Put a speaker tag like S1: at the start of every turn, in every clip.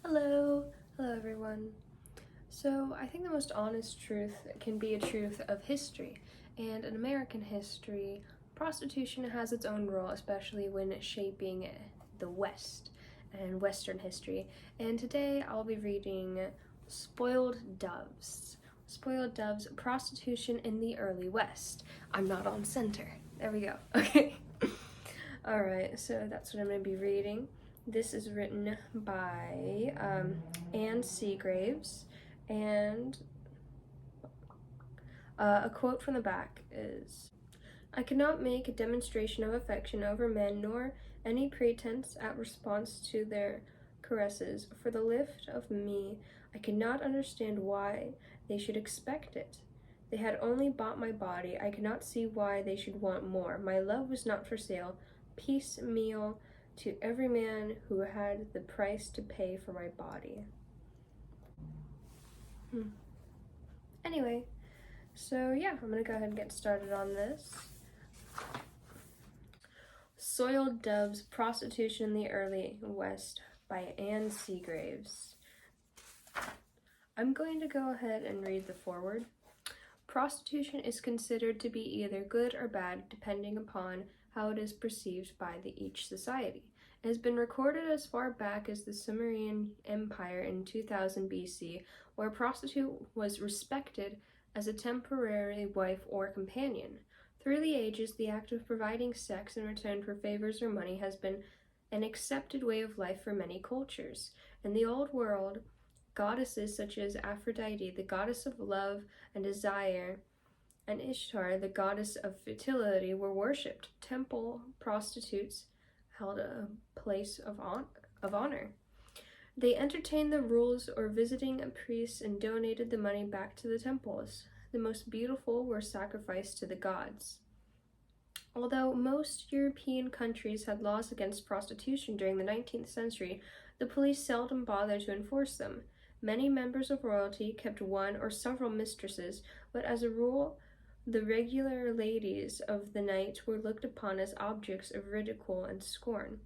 S1: Hello, hello everyone. So I think the most honest truth can be a truth of history, and in American history, prostitution has its own role, especially when shaping the West and Western history. And today I'll be reading Spoiled Doves. Spoiled Doves, Prostitution in the Early West. I'm not on center. There we go. Okay. Alright, so that's what I'm going to be reading. This is written by Ann Seagraves, and a quote from the back is, "I cannot make a demonstration of affection over men, nor any pretense at response to their caresses. For the lift of me, I cannot understand why they should expect it. They had only bought my body. I cannot see why they should want more. My love was not for sale. Piecemeal to every man who had the price to pay for my body." Anyway, so yeah, I'm gonna go ahead and get started on this. Soiled Doves, Prostitution in the Early West by Ann Seagraves. I'm going to go ahead and read the foreword. Prostitution is considered to be either good or bad depending upon how it is perceived by each society. It has been recorded as far back as the Sumerian Empire in 2000 BC, where a prostitute was respected as a temporary wife or companion. Through the ages, the act of providing sex in return for favors or money has been an accepted way of life for many cultures. In the Old World, goddesses such as Aphrodite, the goddess of love and desire, and Ishtar, the goddess of fertility, were worshipped. Temple prostitutes held a place of honor. They entertained the rules or visiting priests and donated the money back to the temples. The most beautiful were sacrificed to the gods. Although most European countries had laws against prostitution during the 19th century, the police seldom bothered to enforce them. Many members of royalty kept one or several mistresses, but as a rule, the regular ladies of the night were looked upon as objects of ridicule and scorn.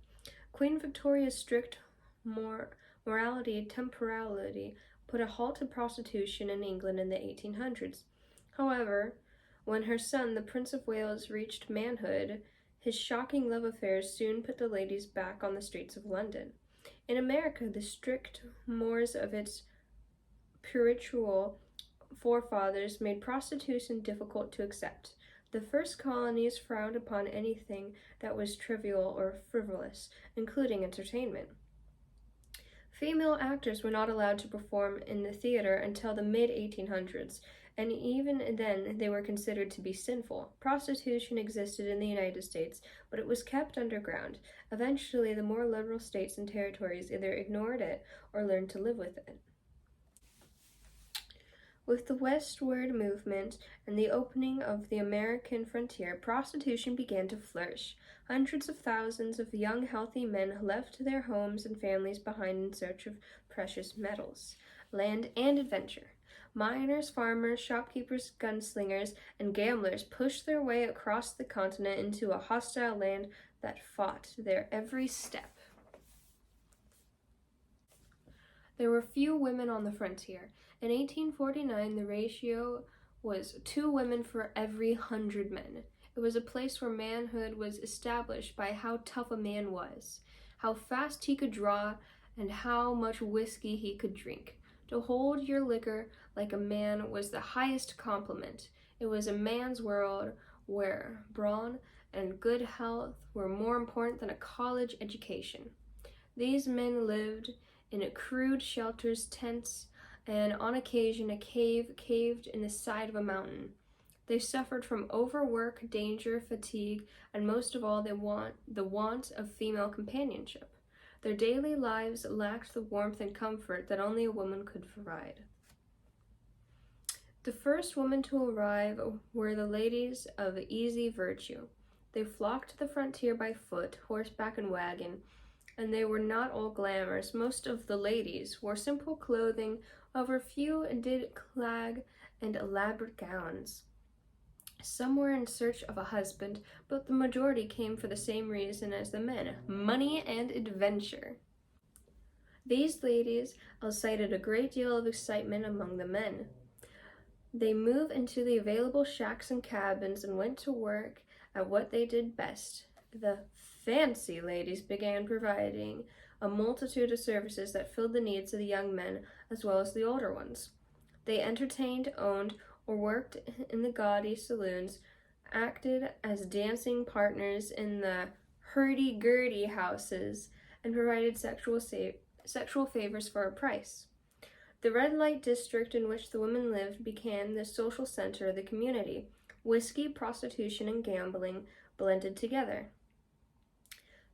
S1: Queen Victoria's strict morality and temporality put a halt to prostitution in England in the 1800s. However, when her son, the Prince of Wales, reached manhood, his shocking love affairs soon put the ladies back on the streets of London. In America, the strict mores of its puritanical forefathers made prostitution difficult to accept. The first colonies frowned upon anything that was trivial or frivolous, including entertainment. Female actors were not allowed to perform in the theater until the mid-1800s, and even then they were considered to be sinful. Prostitution existed in the United States, but it was kept underground. Eventually, the more liberal states and territories either ignored it or learned to live with it. With the westward movement and the opening of the American frontier, prostitution began to flourish. Hundreds of thousands of young, healthy men left their homes and families behind in search of precious metals, land, and adventure. Miners, farmers, shopkeepers, gunslingers, and gamblers pushed their way across the continent into a hostile land that fought their every step. There were few women on the frontier. In 1849, the ratio was 2 women for every 100 men. It was a place where manhood was established by how tough a man was, how fast he could draw, and how much whiskey he could drink. To hold your liquor like a man was the highest compliment. It was a man's world where brawn and good health were more important than a college education. These men lived in crude shelters, tents, and on occasion a cave caved in the side of a mountain. They suffered from overwork, danger, fatigue, and most of all the want of female companionship. Their daily lives lacked the warmth and comfort that only a woman could provide. The first women to arrive were the ladies of easy virtue. They flocked to the frontier by foot, horseback, and wagon, and they were not all glamorous. Most of the ladies wore simple clothing, however few did clag and elaborate gowns. Some were in search of a husband, but the majority came for the same reason as the men: money and adventure. These ladies elicited a great deal of excitement among the men. They moved into the available shacks and cabins and went to work at what they did best. The fancy ladies began providing a multitude of services that filled the needs of the young men as well as the older ones. They entertained, owned, or worked in the gaudy saloons, acted as dancing partners in the hurdy-gurdy houses, and provided sexual favors for a price. The red light district in which the women lived became the social center of the community. Whiskey, prostitution, and gambling blended together.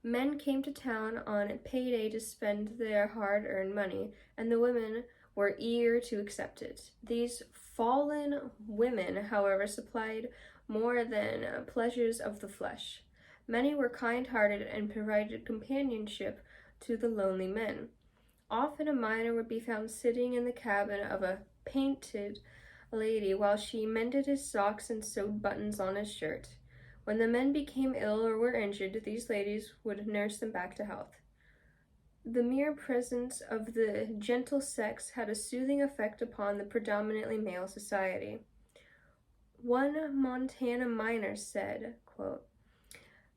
S1: Men came to town on payday to spend their hard-earned money, and the women were eager to accept it. These fallen women, however, supplied more than pleasures of the flesh. Many were kind-hearted and provided companionship to the lonely men. Often a miner would be found sitting in the cabin of a painted lady while she mended his socks and sewed buttons on his shirt. When the men became ill or were injured, these ladies would nurse them back to health. The mere presence of the gentle sex had a soothing effect upon the predominantly male society. One Montana miner said, quote,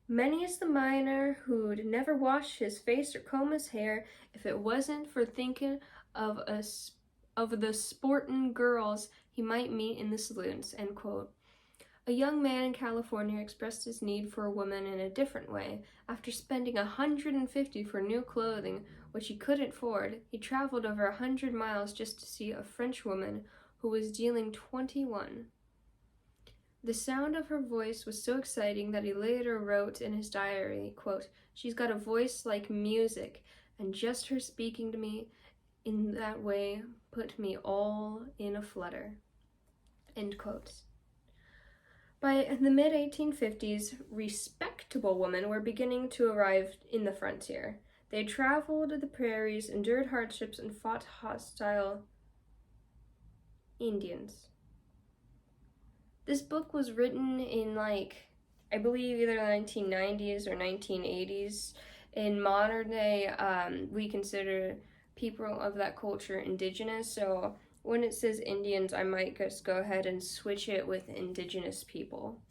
S1: "Many's the miner who'd never wash his face or comb his hair if it wasn't for thinking of the sportin' girls he might meet in the saloons," end quote. A young man in California expressed his need for a woman in a different way. After spending $150 for new clothing, which he couldn't afford, he traveled over 100 miles just to see a French woman who was dealing 21. The sound of her voice was so exciting that he later wrote in his diary, quote, "She's got a voice like music, and just her speaking to me in that way put me all in a flutter," end quote. By the mid-1850s, respectable women were beginning to arrive in the frontier. They traveled the prairies, endured hardships, and fought hostile Indians. This book was written in, I believe either the 1990s or 1980s. In modern day, we consider people of that culture indigenous, so when it says Indians, I might just go ahead and switch it with indigenous people.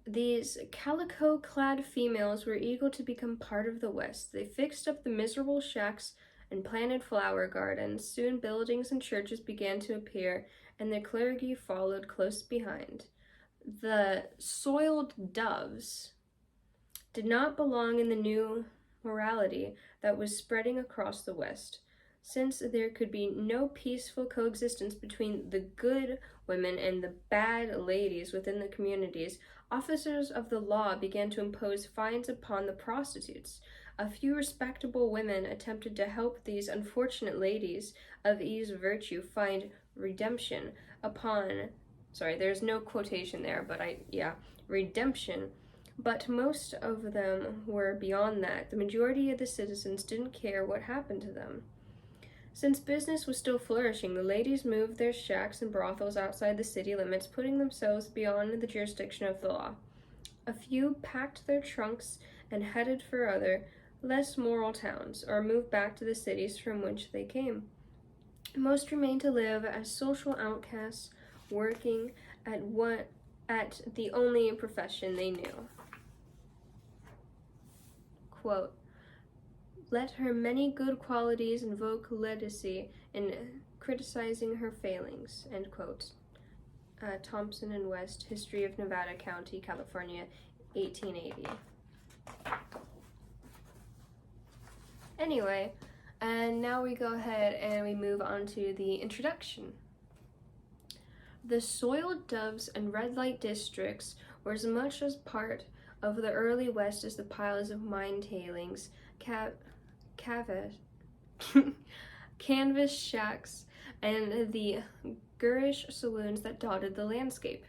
S1: These calico-clad females were eager to become part of the West. They fixed up the miserable shacks and planted flower gardens. Soon buildings and churches began to appear, and the clergy followed close behind. The soiled doves did not belong in the new morality that was spreading across the West. Since there could be no peaceful coexistence between the good women and the bad ladies within the communities, officers of the law began to impose fines upon the prostitutes. A few respectable women attempted to help these unfortunate ladies of ease virtue find redemption upon, there's no quotation there, but redemption. But most of them were beyond that. The majority of the citizens didn't care what happened to them. Since business was still flourishing, the ladies moved their shacks and brothels outside the city limits, putting themselves beyond the jurisdiction of the law. A few packed their trunks and headed for other, less moral towns, or moved back to the cities from which they came. Most remained to live as social outcasts, working at the only profession they knew. Quote, "Let her many good qualities invoke leniency in criticizing her failings," end quote. Thompson and West, History of Nevada County, California, 1880. Anyway, and now we go ahead and we move on to the introduction. The soiled doves and red light districts were as much as part of the early West as the piles of mine tailings, canvas shacks, and the garish saloons that dotted the landscape.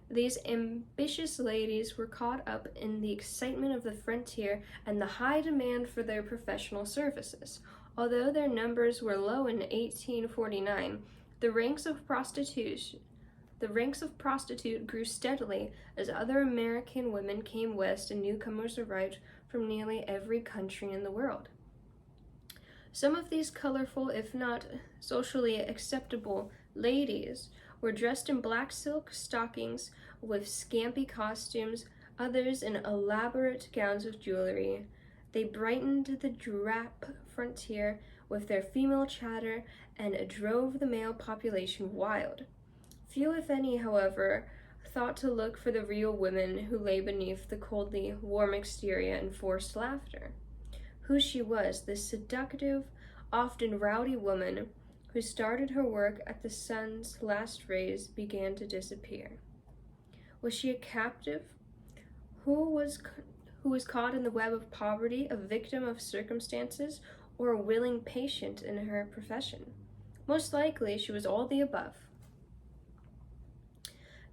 S1: These ambitious ladies were caught up in the excitement of the frontier and the high demand for their professional services. Although their numbers were low in 1849, the ranks of prostitute grew steadily as other American women came west and newcomers arrived from nearly every country in the world. Some of these colorful, if not socially acceptable, ladies were dressed in black silk stockings with scampy costumes, others in elaborate gowns of jewelry. They brightened the drab frontier with their female chatter and drove the male population wild. Few, if any, however, thought to look for the real women who lay beneath the coldly warm exterior and forced laughter. Who she was, this seductive, often rowdy woman who started her work at the sun's last rays, began to disappear. Was she a captive who was caught in the web of poverty, a victim of circumstances, or a willing patient in her profession? Most likely she was all the above.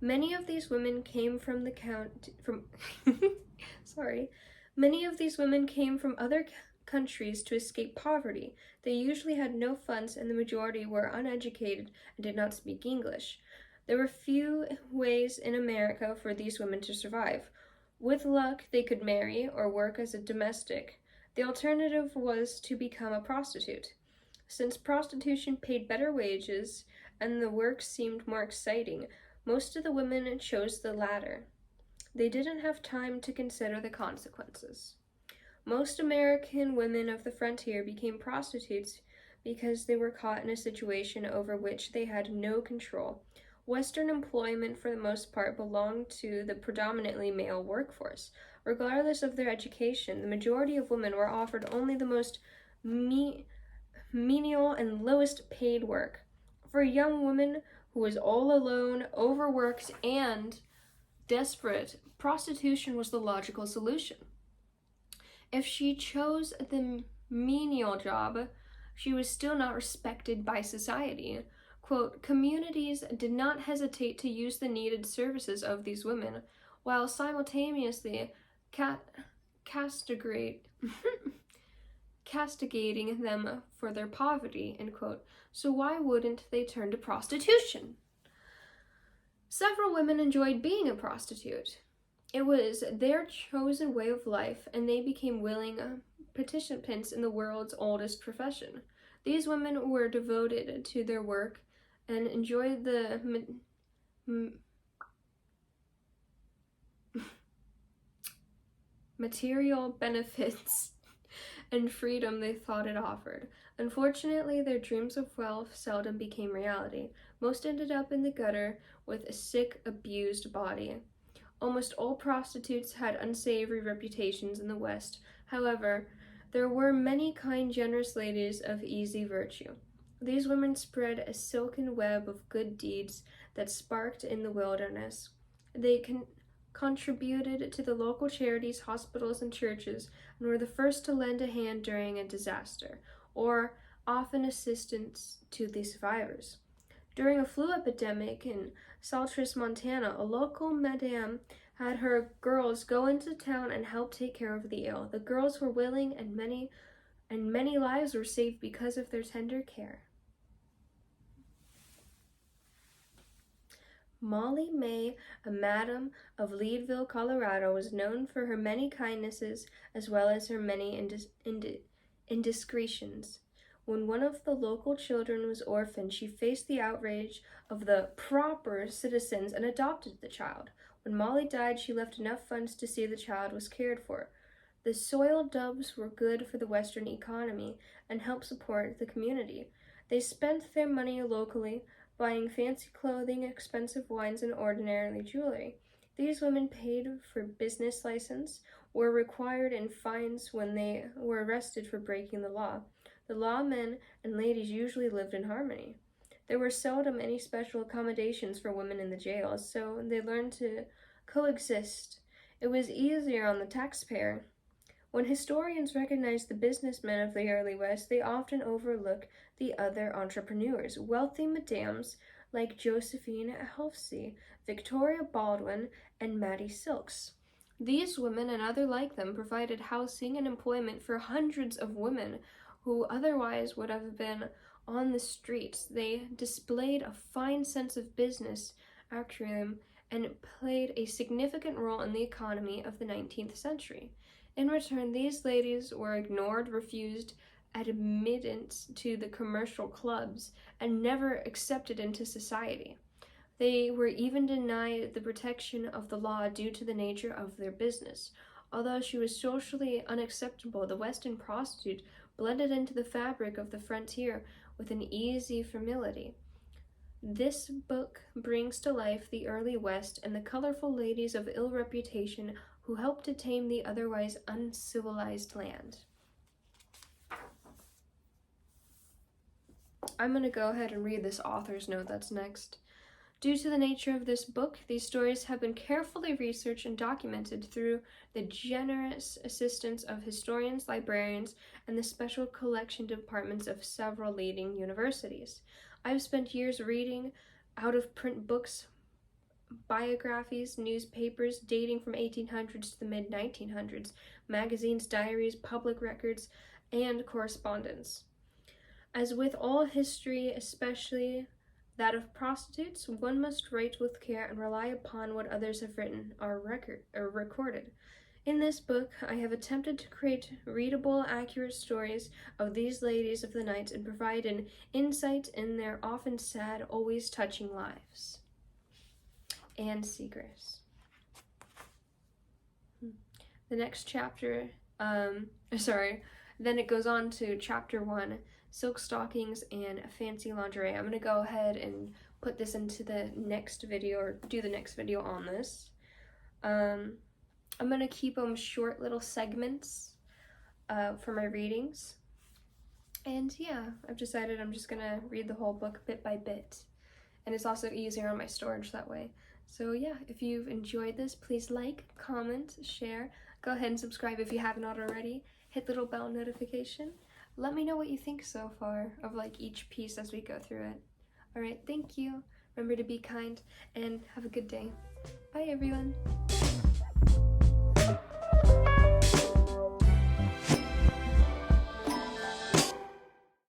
S1: Many of these women came from Many of these women came from other countries to escape poverty. They usually had no funds, and the majority were uneducated and did not speak English. There were few ways in America for these women to survive. With luck, they could marry or work as a domestic. The alternative was to become a prostitute. Since prostitution paid better wages and the work seemed more exciting, most of the women chose the latter. They didn't have time to consider the consequences. Most American women of the frontier became prostitutes because they were caught in a situation over which they had no control. Western employment, for the most part, belonged to the predominantly male workforce. Regardless of their education, the majority of women were offered only the most menial and lowest paid work. For a young woman who was all alone, overworked, and desperate, prostitution was the logical solution. If she chose the menial job, she was still not respected by society. Quote, communities did not hesitate to use the needed services of these women, while simultaneously castigating them for their poverty, end quote. So why wouldn't they turn to prostitution? Several women enjoyed being a prostitute. It was their chosen way of life, and they became willing participants in the world's oldest profession. These women were devoted to their work and enjoyed the material benefits and freedom they thought it offered. Unfortunately, their dreams of wealth seldom became reality. Most ended up in the gutter with a sick, abused body. Almost all prostitutes had unsavory reputations in the West. However, there were many kind, generous ladies of easy virtue. These women spread a silken web of good deeds that sparked in the wilderness. They contributed to the local charities, hospitals, and churches, and were the first to lend a hand during a disaster, or often assistance to the survivors. During a flu epidemic in Saltris, Montana, a local madame had her girls go into town and help take care of the ill. The girls were willing, and many lives were saved because of their tender care. Molly May, a madam of Leadville, Colorado, was known for her many kindnesses as well as her many indiscretions. When one of the local children was orphaned, she faced the outrage of the proper citizens and adopted the child. When Molly died, she left enough funds to see the child was cared for. The soiled doves were good for the Western economy and helped support the community. They spent their money locally, buying fancy clothing, expensive wines, and ordinary jewelry. These women paid for business license, were required in fines when they were arrested for breaking the law. The lawmen and ladies usually lived in harmony. There were seldom any special accommodations for women in the jails, so they learned to coexist. It was easier on the taxpayer. When historians recognize the businessmen of the early West, they often overlook the other entrepreneurs, wealthy madames like Josephine Halsey, Victoria Baldwin, and Mattie Silks. These women and other like them provided housing and employment for hundreds of women who otherwise would have been on the streets. They displayed a fine sense of business acumen and played a significant role in the economy of the 19th century. In return, these ladies were ignored, refused admittance to the commercial clubs and never accepted into society. They were even denied the protection of the law due to the nature of their business. Although she was socially unacceptable, the Western prostitute blended into the fabric of the frontier with an easy familiarity. This book brings to life the early West and the colorful ladies of ill reputation who helped to tame the otherwise uncivilized land. I'm going to go ahead and read this author's note that's next. Due to the nature of this book, these stories have been carefully researched and documented through the generous assistance of historians, librarians, and the special collection departments of several leading universities. I've spent years reading out-of-print books, biographies, newspapers dating from 1800s to the mid-1900s, magazines, diaries, public records, and correspondence. As with all history, especially that of prostitutes, one must write with care and rely upon what others have written or recorded. In this book, I have attempted to create readable, accurate stories of these ladies of the night and provide an insight in their often sad, always touching lives. Ann Seagraves. The next chapter, then it goes on to chapter 1, silk stockings and fancy lingerie. I'm going to go ahead and put this into the next video, or do the next video on this. I'm going to keep them short little segments for my readings. And yeah, I've decided I'm just going to read the whole book bit by bit. And it's also easier on my storage that way. So yeah, if you've enjoyed this, please like, comment, share. Go ahead and subscribe if you have not already. Hit the little bell notification. Let me know what you think so far of like each piece as we go through it. Alright, thank you. Remember to be kind and have a good day. Bye everyone.